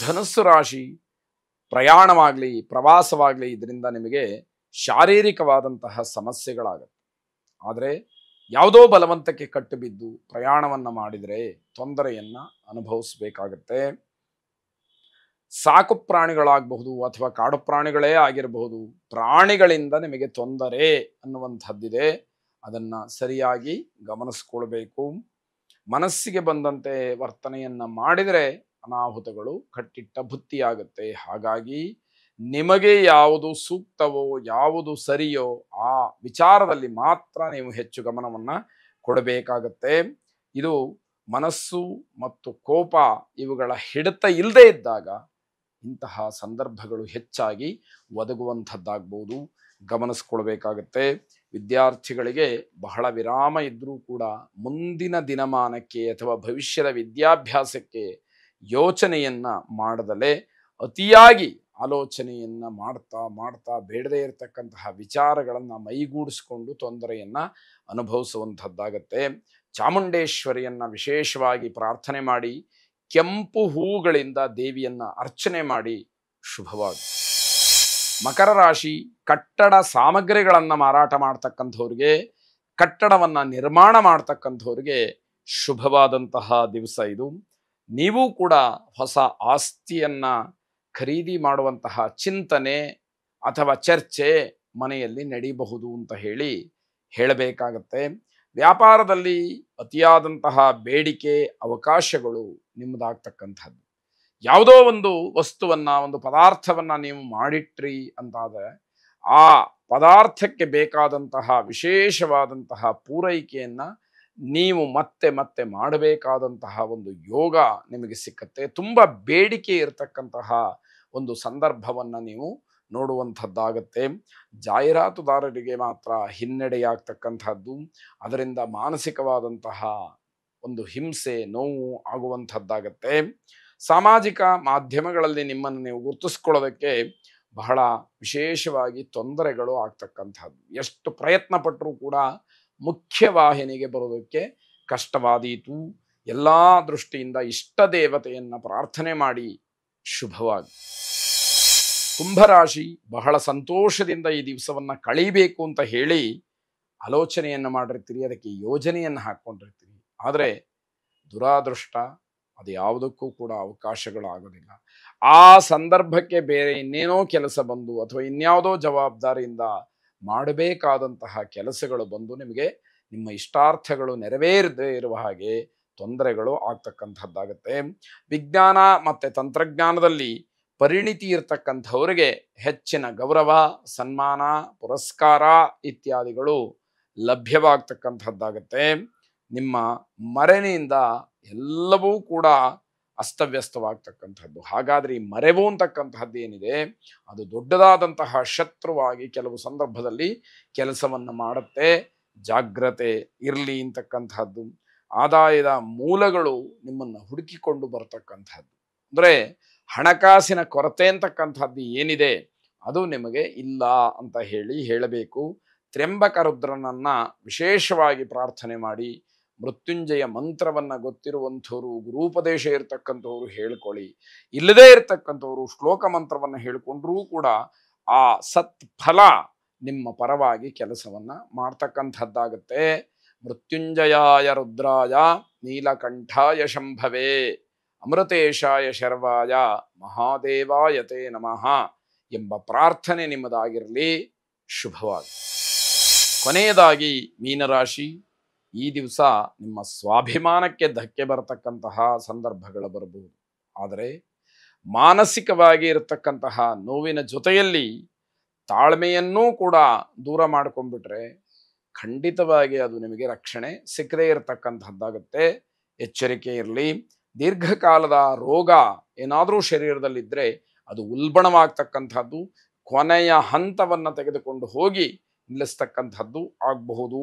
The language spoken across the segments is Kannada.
ಧನುಸ್ಸು ರಾಶಿ ಪ್ರಯಾಣವಾಗಲಿ ಪ್ರವಾಸವಾಗಲಿ ಇದರಿಂದ ನಿಮಗೆ ಶಾರೀರಿಕವಾದಂತಹ ಸಮಸ್ಯೆಗಳಾಗುತ್ತೆ. ಆದರೆ ಯಾವುದೋ ಬಲವಂತಕ್ಕೆ ಕಟ್ಟು ಬಿದ್ದು ಪ್ರಯಾಣವನ್ನು ಮಾಡಿದರೆ ತೊಂದರೆಯನ್ನು ಅನುಭವಿಸಬೇಕಾಗತ್ತೆ. ಸಾಕು ಪ್ರಾಣಿಗಳಾಗಬಹುದು ಅಥವಾ ಕಾಡು ಪ್ರಾಣಿಗಳೇ ಆಗಿರಬಹುದು, ಪ್ರಾಣಿಗಳಿಂದ ನಿಮಗೆ ತೊಂದರೆ ಅನ್ನುವಂಥದ್ದಿದೆ. ಅದನ್ನು ಸರಿಯಾಗಿ ಗಮನಿಸ್ಕೊಳ್ಬೇಕು. ಮನಸ್ಸಿಗೆ ಬಂದಂತೆ ವರ್ತನೆಯನ್ನು ಮಾಡಿದರೆ ಅನಾಹುತಗಳು ಕಟ್ಟಿಟ್ಟ ಬುತ್ತಿಯಾಗುತ್ತೆ. ಹಾಗಾಗಿ ನಿಮಗೆ ಯಾವುದು ಸೂಕ್ತವೋ ಯಾವುದು ಸರಿಯೋ ಆ ವಿಚಾರದಲ್ಲಿ ಮಾತ್ರ ನೀವು ಹೆಚ್ಚು ಗಮನವನ್ನು ಕೊಡಬೇಕಾಗತ್ತೆ. ಇದು ಮನಸ್ಸು ಮತ್ತು ಕೋಪ ಇವುಗಳ ಹಿಡಿತ ಇಲ್ಲದೆ ಇದ್ದಾಗ ಇಂತಹ ಸಂದರ್ಭಗಳು ಹೆಚ್ಚಾಗಿ ಒದಗುವಂಥದ್ದಾಗ್ಬೋದು. ಗಮನಿಸ್ಕೊಳ್ಬೇಕಾಗತ್ತೆ. ವಿದ್ಯಾರ್ಥಿಗಳಿಗೆ ಬಹಳ ವಿರಾಮ ಇದ್ದರೂ ಕೂಡ ಮುಂದಿನ ದಿನಮಾನಕ್ಕೆ ಅಥವಾ ಭವಿಷ್ಯದ ವಿದ್ಯಾಭ್ಯಾಸಕ್ಕೆ ಯೋಚನೆಯನ್ನು ಮಾಡದಲೇ ಅತಿಯಾಗಿ ಆಲೋಚನೆಯನ್ನು ಮಾಡ್ತಾ ಬೇಡದೇ ಇರತಕ್ಕಂತಹ ವಿಚಾರಗಳನ್ನು ಮೈಗೂಡಿಸ್ಕೊಂಡು ತೊಂದರೆಯನ್ನು ಅನುಭವಿಸುವಂಥದ್ದಾಗತ್ತೆ. ಚಾಮುಂಡೇಶ್ವರಿಯನ್ನು ವಿಶೇಷವಾಗಿ ಪ್ರಾರ್ಥನೆ ಮಾಡಿ, ಕೆಂಪು ಹೂಗಳಿಂದ ದೇವಿಯನ್ನು ಅರ್ಚನೆ ಮಾಡಿ ಶುಭವಾಗಿ. ಮಕರ ರಾಶಿ ಕಟ್ಟಡ ಸಾಮಗ್ರಿಗಳನ್ನು ಮಾರಾಟ ಮಾಡ್ತಕ್ಕಂಥವ್ರಿಗೆ, ಕಟ್ಟಡವನ್ನು ನಿರ್ಮಾಣ ಮಾಡ್ತಕ್ಕಂಥವ್ರಿಗೆ ಶುಭವಾದಂತಹ ದಿವಸ ಇದು. ನೀವು ಕೂಡ ಹೊಸ ಆಸ್ತಿಯನ್ನು ಖರೀದಿ ಮಾಡುವಂತಹ ಚಿಂತನೆ ಅಥವಾ ಚರ್ಚೆ ಮನೆಯಲ್ಲಿ ನಡೀಬಹುದು ಅಂತ ಹೇಳಬೇಕಾಗತ್ತೆ. ವ್ಯಾಪಾರದಲ್ಲಿ ಅತಿಯಾದಂತಹ ಬೇಡಿಕೆ ಅವಕಾಶಗಳು ನಿಮ್ಮದಾಗ್ತಕ್ಕಂಥದ್ದು. ಯಾವುದೋ ಒಂದು ವಸ್ತುವನ್ನು, ಒಂದು ಪದಾರ್ಥವನ್ನು ನೀವು ಮಾಡಿಟ್ರಿ ಅಂತಾದರೆ ಆ ಪದಾರ್ಥಕ್ಕೆ ಬೇಕಾದಂತಹ ವಿಶೇಷವಾದಂತಹ ಪೂರೈಕೆಯನ್ನು ನೀವು ಮತ್ತೆ ಮತ್ತೆ ಮಾಡಬೇಕಾದಂತಹ ಒಂದು ಯೋಗ ನಿಮಗೆ ಸಿಕ್ಕತ್ತೆ. ತುಂಬ ಬೇಡಿಕೆ ಇರತಕ್ಕಂತಹ ಒಂದು ಸಂದರ್ಭವನ್ನು ನೀವು ನೋಡುವಂಥದ್ದಾಗತ್ತೆ. ಜಾಹೀರಾತುದಾರರಿಗೆ ಮಾತ್ರ ಹಿನ್ನಡೆಯಾಗ್ತಕ್ಕಂಥದ್ದು. ಅದರಿಂದ ಮಾನಸಿಕವಾದಂತಹ ಒಂದು ಹಿಂಸೆ, ನೋವು ಆಗುವಂಥದ್ದಾಗತ್ತೆ. ಸಾಮಾಜಿಕ ಮಾಧ್ಯಮಗಳಲ್ಲಿ ನಿಮ್ಮನ್ನು ನೀವು ಗುರುತಿಸ್ಕೊಳ್ಳೋದಕ್ಕೆ ಬಹಳ ವಿಶೇಷವಾಗಿ ತೊಂದರೆಗಳು ಆಗ್ತಕ್ಕಂಥದ್ದು. ಎಷ್ಟು ಪ್ರಯತ್ನ ಪಟ್ಟರೂ ಕೂಡ ಮುಖ್ಯವಾಹಿನಿಗೆ ಬರೋದಕ್ಕೆ ಕಷ್ಟವಾದೀತು. ಎಲ್ಲ ದೃಷ್ಟಿಯಿಂದ ಇಷ್ಟ ದೇವತೆಯನ್ನು ಪ್ರಾರ್ಥನೆ ಮಾಡಿ ಶುಭವಾಗಿ. ಕುಂಭರಾಶಿ ಬಹಳ ಸಂತೋಷದಿಂದ ಈ ದಿವಸವನ್ನು ಕಳೀಬೇಕು ಅಂತ ಹೇಳಿ ಆಲೋಚನೆಯನ್ನು ಮಾಡಿರ್ತೀರಿ, ಅದಕ್ಕೆ ಯೋಜನೆಯನ್ನು ಹಾಕ್ಕೊಂಡಿರ್ತೀರಿ. ಆದರೆ ದುರಾದೃಷ್ಟ ಅದು ಯಾವುದಕ್ಕೂ ಕೂಡ ಅವಕಾಶಗಳಾಗೋದಿಲ್ಲ. ಆ ಸಂದರ್ಭಕ್ಕೆ ಬೇರೆ ಇನ್ನೇನೋ ಕೆಲಸ ಬಂದು ಅಥವಾ ಇನ್ಯಾವುದೋ ಜವಾಬ್ದಾರಿಯಿಂದ ಮಾಡಬೇಕಾದಂತಹ ಕೆಲಸಗಳು ಬಂದು ನಿಮಗೆ ನಿಮ್ಮ ಇಷ್ಟಾರ್ಥಗಳು ನೆರವೇರದೇ ಇರುವ ಹಾಗೆ ತೊಂದರೆಗಳು ಆಗ್ತಕ್ಕಂಥದ್ದಾಗತ್ತೆ. ವಿಜ್ಞಾನ ಮತ್ತು ತಂತ್ರಜ್ಞಾನದಲ್ಲಿ ಪರಿಣಿತಿ ಇರತಕ್ಕಂಥವರಿಗೆ ಹೆಚ್ಚಿನ ಗೌರವ, ಸನ್ಮಾನ, ಪುರಸ್ಕಾರ ಇತ್ಯಾದಿಗಳು ಲಭ್ಯವಾಗ್ತಕ್ಕಂಥದ್ದಾಗತ್ತೆ. ನಿಮ್ಮ ಮರೆನಿಂದ ಎಲ್ಲವೂ ಕೂಡ ಅಸ್ತವ್ಯಸ್ತವಾಗ್ತಕ್ಕಂಥದ್ದು. ಹಾಗಾದರೆ ಈ ಮರೆವು ಅಂತಕ್ಕಂತಹದ್ದು ಏನಿದೆ ಅದು ದೊಡ್ಡದಾದಂತಹ ಶತ್ರುವಾಗಿ ಕೆಲವು ಸಂದರ್ಭದಲ್ಲಿ ಕೆಲಸವನ್ನು ಮಾಡುತ್ತೆ. ಜಾಗ್ರತೆ ಇರಲಿ ಅಂತಕ್ಕಂಥದ್ದು. ಆದಾಯದ ಮೂಲಗಳು ನಿಮ್ಮನ್ನು ಹುಡುಕಿಕೊಂಡು ಬರತಕ್ಕಂಥದ್ದು. ಅಂದರೆ ಹಣಕಾಸಿನ ಕೊರತೆ ಅಂತಕ್ಕಂಥದ್ದು ಏನಿದೆ ಅದು ನಿಮಗೆ ಇಲ್ಲ ಅಂತ ಹೇಳಬೇಕು. ತ್ರ್ಯಂಬಕ ರುದ್ರನನ್ನು ವಿಶೇಷವಾಗಿ ಪ್ರಾರ್ಥನೆ ಮಾಡಿ, ಮೃತ್ಯುಂಜಯ ಮಂತ್ರವನ್ನು ಗೊತ್ತಿರುವಂಥವ್ರು, ಗುರೂಪದೇಶ ಇರತಕ್ಕಂಥವ್ರು ಹೇಳ್ಕೊಳ್ಳಿ. ಇಲ್ಲದೇ ಇರತಕ್ಕಂಥವ್ರು ಶ್ಲೋಕ ಮಂತ್ರವನ್ನು ಹೇಳಿಕೊಂಡ್ರೂ ಕೂಡ ಆ ಸತ್ಫಲ ನಿಮ್ಮ ಪರವಾಗಿ ಕೆಲಸವನ್ನು ಮಾಡ್ತಕ್ಕಂಥದ್ದಾಗತ್ತೆ. ಮೃತ್ಯುಂಜಯಾಯ ರುದ್ರಾಯ ನೀಲಕಂಠಾಯ ಶಂಭವೇ ಅಮೃತೇಶಾಯ ಶರ್ವಾಯ ಮಹಾದೇವಾಯತೆ ನಮಃ ಎಂಬ ಪ್ರಾರ್ಥನೆ ನಿಮ್ಮದಾಗಿರಲಿ. ಶುಭವಾಗಿ. ಕೊನೆಯದಾಗಿ ಮೀನರಾಶಿ, ಈ ದಿವಸ ನಿಮ್ಮ ಸ್ವಾಭಿಮಾನಕ್ಕೆ ಧಕ್ಕೆ ಬರತಕ್ಕಂತಹ ಸಂದರ್ಭಗಳು ಬರಬಹುದು. ಆದರೆ ಮಾನಸಿಕವಾಗಿ ಇರತಕ್ಕಂತಹ ನೋವಿನ ಜೊತೆಯಲ್ಲಿ ತಾಳ್ಮೆಯನ್ನೂ ಕೂಡ ದೂರ ಮಾಡ್ಕೊಂಡ್ಬಿಟ್ರೆ ಖಂಡಿತವಾಗಿ ಅದು ನಿಮಗೆ ರಕ್ಷಣೆ ಸಿಕ್ಕದೇ ಇರತಕ್ಕಂಥದ್ದಾಗತ್ತೆ. ಎಚ್ಚರಿಕೆ ಇರಲಿ. ದೀರ್ಘಕಾಲದ ರೋಗ ಏನಾದರೂ ಶರೀರದಲ್ಲಿದ್ದರೆ ಅದು ಉಲ್ಬಣವಾಗ್ತಕ್ಕಂಥದ್ದು, ಕೊನೆಯ ಹಂತವನ್ನು ತೆಗೆದುಕೊಂಡು ಹೋಗಿ ನಿಲ್ಲಿಸ್ತಕ್ಕಂಥದ್ದು ಆಗಬಹುದು.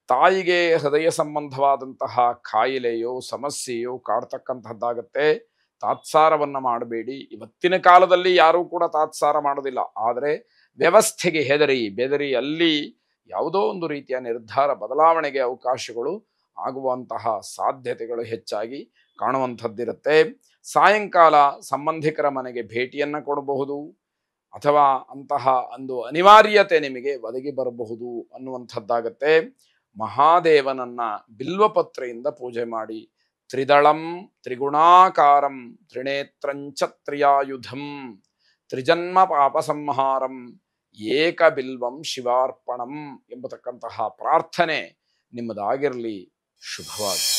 ತಾಯಿಗೆ ಹೃದಯ ಸಂಬಂಧವಾದಂತಹ ಕಾಯಿಲೆಯೋ ಸಮಸ್ಯೆಯೋ ಕಾಡ್ತಕ್ಕಂಥದ್ದಾಗತ್ತೆ. ತಾತ್ಸಾರವನ್ನು ಮಾಡಬೇಡಿ. ಇವತ್ತಿನ ಕಾಲದಲ್ಲಿ ಯಾರೂ ಕೂಡ ತಾತ್ಸಾರ ಮಾಡೋದಿಲ್ಲ. ಆದರೆ ವ್ಯವಸ್ಥೆಗೆ ಬೆದರಿ ಅಲ್ಲಿ ಯಾವುದೋ ಒಂದು ರೀತಿಯ ನಿರ್ಧಾರ ಬದಲಾವಣೆಗೆ ಅವಕಾಶಗಳು ಆಗುವಂತಹ ಸಾಧ್ಯತೆಗಳು ಹೆಚ್ಚಾಗಿ ಕಾಣುವಂಥದ್ದಿರುತ್ತೆ. ಸಾಯಂಕಾಲ ಸಂಬಂಧಿಕರ ಮನೆಗೆ ಭೇಟಿಯನ್ನು ಕೊಡಬಹುದು, ಅಥವಾ ಅಂತಹ ಒಂದು ಅನಿವಾರ್ಯತೆ ನಿಮಗೆ ಒದಗಿ ಬರಬಹುದು ಅನ್ನುವಂಥದ್ದಾಗತ್ತೆ. ಮಹಾದೇವನನ್ನ ಬಿಲ್ವಪತ್ರೆಯಿಂದ ಪೂಜೆ ಮಾಡಿ. ತ್ರಿದಳಂ ತ್ರಿಗುಣಾಕಾರಂ ತ್ರಿನೇತ್ರಂಚ ತ್ರಿಯಾಯುಧಂ ತ್ರಿಜನ್ಮ ಪಾಪ ಸಂಹಾರಂ ಏಕ ಬಿಲ್ವಂ ಶಿವಾರ್ಪಣಂ ಎಂಬತಕ್ಕಂತಹ ಪ್ರಾರ್ಥನೆ ನಿಮ್ಮದಾಗಿರಲಿ. ಶುಭವಾಗಿ.